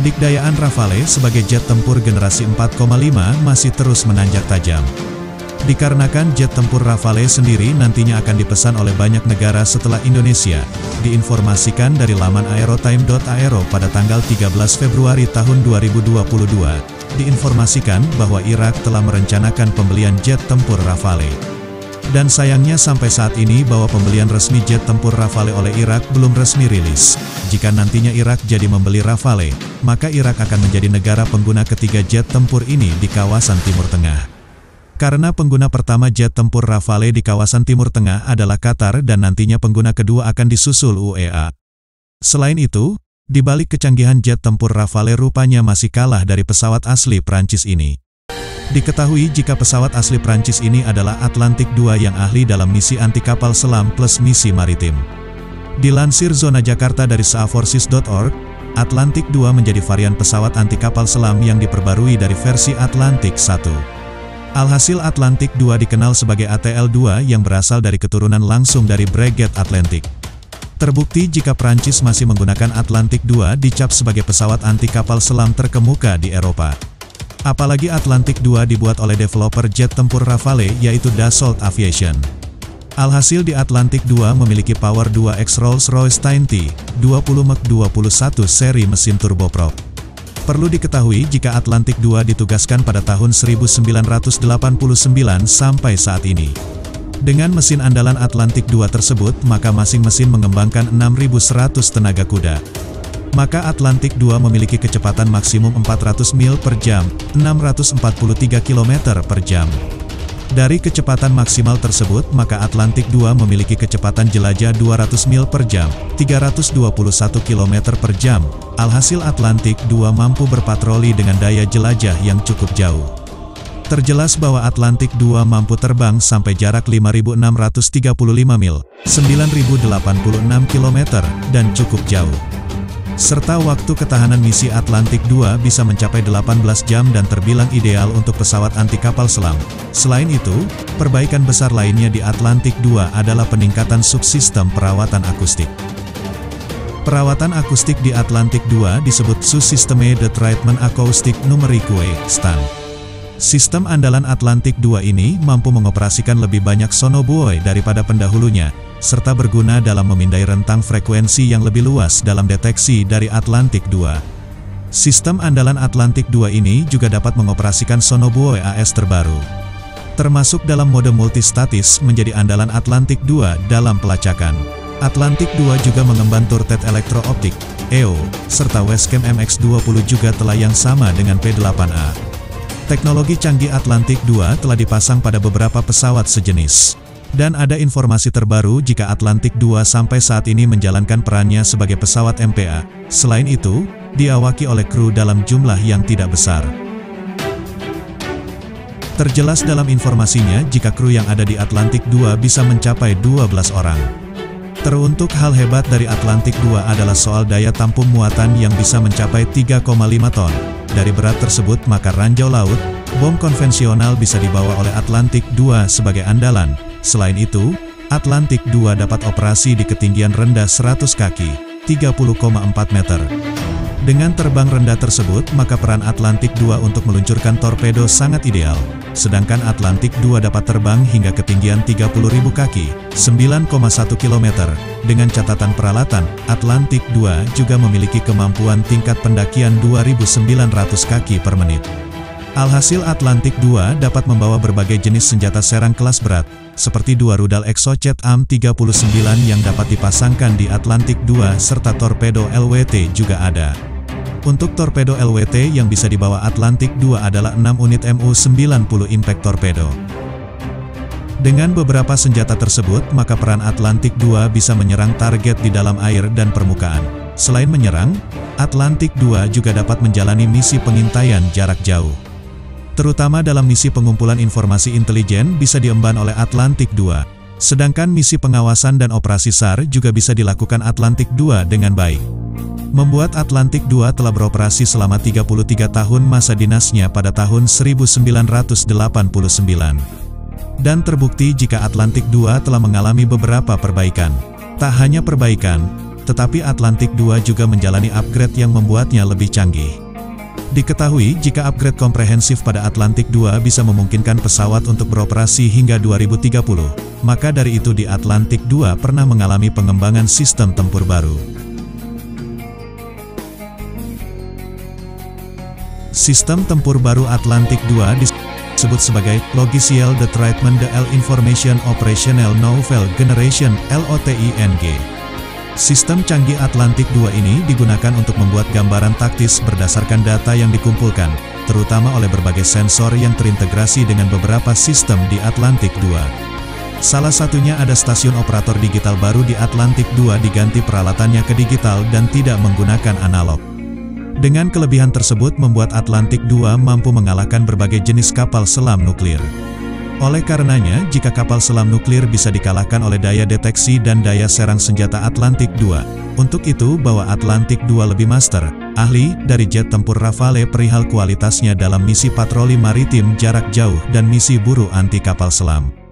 Kedikdayaan Rafale sebagai jet tempur generasi 4,5 masih terus menanjak tajam. Dikarenakan jet tempur Rafale sendiri nantinya akan dipesan oleh banyak negara setelah Indonesia, diinformasikan dari laman aerotime.aero pada tanggal 13 Februari tahun 2022, diinformasikan bahwa Irak telah merencanakan pembelian jet tempur Rafale. Dan sayangnya sampai saat ini bahwa pembelian resmi jet tempur Rafale oleh Irak belum resmi rilis. Jika nantinya Irak jadi membeli Rafale, maka Irak akan menjadi negara pengguna ketiga jet tempur ini di kawasan Timur Tengah. Karena pengguna pertama jet tempur Rafale di kawasan Timur Tengah adalah Qatar dan nantinya pengguna kedua akan disusul UEA. Selain itu, di balik kecanggihan jet tempur Rafale rupanya masih kalah dari pesawat asli Prancis ini. Diketahui jika pesawat asli Prancis ini adalah Atlantik II yang ahli dalam misi anti kapal selam plus misi maritim. Dilansir Zona Jakarta dari saaforsis.org, Atlantik II menjadi varian pesawat anti kapal selam yang diperbarui dari versi Atlantik I. Alhasil Atlantik II dikenal sebagai ATL-2 yang berasal dari keturunan langsung dari Breguet Atlantic. Terbukti jika Prancis masih menggunakan Atlantik II dicap sebagai pesawat anti kapal selam terkemuka di Eropa. Apalagi Atlantik II dibuat oleh developer jet tempur Rafale yaitu Dassault Aviation. Alhasil di Atlantik II memiliki Power 2X Rolls-Royce Tinti 20 Mach 21 seri mesin turboprop. Perlu diketahui jika Atlantik II ditugaskan pada tahun 1989 sampai saat ini. Dengan mesin andalan Atlantik II tersebut, maka masing mesin mengembangkan 6.100 tenaga kuda. Maka Atlantik II memiliki kecepatan maksimum 400 mil per jam, 643 km per jam. Dari kecepatan maksimal tersebut, maka Atlantik II memiliki kecepatan jelajah 200 mil per jam, 321 km per jam. Alhasil Atlantik II mampu berpatroli dengan daya jelajah yang cukup jauh. Terjelas bahwa Atlantik II mampu terbang sampai jarak 5.635 mil, 9.086 km, dan cukup jauh. Serta waktu ketahanan misi Atlantik II bisa mencapai 18 jam dan terbilang ideal untuk pesawat anti kapal selam. Selain itu, perbaikan besar lainnya di Atlantik II adalah peningkatan subsistem perawatan akustik. Perawatan akustik di Atlantik II disebut Système de Traitement Acoustique Numérique (STAN). Sistem andalan Atlantik II ini mampu mengoperasikan lebih banyak sonobuoy daripada pendahulunya, serta berguna dalam memindai rentang frekuensi yang lebih luas dalam deteksi dari Atlantik II. Sistem andalan Atlantik II ini juga dapat mengoperasikan sonobuoy AS terbaru. Termasuk dalam mode multistatis menjadi andalan Atlantik II dalam pelacakan. Atlantik II juga mengemban turret elektro-optik, EO, serta Wescam MX-20 juga telah yang sama dengan P-8A. Teknologi canggih Atlantik II telah dipasang pada beberapa pesawat sejenis. Dan ada informasi terbaru jika Atlantik II sampai saat ini menjalankan perannya sebagai pesawat MPA. Selain itu, diawaki oleh kru dalam jumlah yang tidak besar. Terjelas dalam informasinya jika kru yang ada di Atlantik II bisa mencapai 12 orang. Teruntuk hal hebat dari Atlantik II adalah soal daya tampung muatan yang bisa mencapai 3,5 ton. Dari berat tersebut maka ranjau laut, bom konvensional bisa dibawa oleh Atlantik II sebagai andalan. Selain itu, Atlantik II dapat operasi di ketinggian rendah 100 kaki, 30,4 meter. Dengan terbang rendah tersebut, maka peran Atlantik II untuk meluncurkan torpedo sangat ideal. Sedangkan Atlantik II dapat terbang hingga ketinggian 30.000 kaki, 9,1 km. Dengan catatan peralatan, Atlantik II juga memiliki kemampuan tingkat pendakian 2.900 kaki per menit. Alhasil Atlantik II dapat membawa berbagai jenis senjata serang kelas berat, seperti dua rudal Exocet AM-39 yang dapat dipasangkan di Atlantik II serta torpedo LWT juga ada. Untuk torpedo LWT yang bisa dibawa Atlantik II adalah 6 unit MU-90 Impact Torpedo. Dengan beberapa senjata tersebut, maka peran Atlantik II bisa menyerang target di dalam air dan permukaan. Selain menyerang, Atlantik II juga dapat menjalani misi pengintaian jarak jauh. Terutama dalam misi pengumpulan informasi intelijen bisa diemban oleh Atlantik II. Sedangkan misi pengawasan dan operasi SAR juga bisa dilakukan Atlantik II dengan baik. Membuat Atlantik II telah beroperasi selama 33 tahun masa dinasnya pada tahun 1989. Dan terbukti jika Atlantik II telah mengalami beberapa perbaikan. Tak hanya perbaikan, tetapi Atlantic 2 juga menjalani upgrade yang membuatnya lebih canggih. Diketahui jika upgrade komprehensif pada Atlantic 2 bisa memungkinkan pesawat untuk beroperasi hingga 2030, maka dari itu di Atlantic 2 pernah mengalami pengembangan sistem tempur baru. Sistem tempur baru Atlantic 2 disebut sebagai Logiciel de Traitement de l'Information Opérationnelle Nouvelle Génération (LOTING). Sistem canggih Atlantic 2 ini digunakan untuk membuat gambaran taktis berdasarkan data yang dikumpulkan, terutama oleh berbagai sensor yang terintegrasi dengan beberapa sistem di Atlantic 2. Salah satunya ada stasiun operator digital baru di Atlantic 2 diganti peralatannya ke digital dan tidak menggunakan analog. Dengan kelebihan tersebut membuat Atlantic 2 mampu mengalahkan berbagai jenis kapal selam nuklir. Oleh karenanya, jika kapal selam nuklir bisa dikalahkan oleh daya deteksi dan daya serang senjata Atlantic 2, untuk itu bahwa Atlantic 2 lebih master, ahli dari jet tempur Rafale perihal kualitasnya dalam misi patroli maritim jarak jauh dan misi buru anti kapal selam.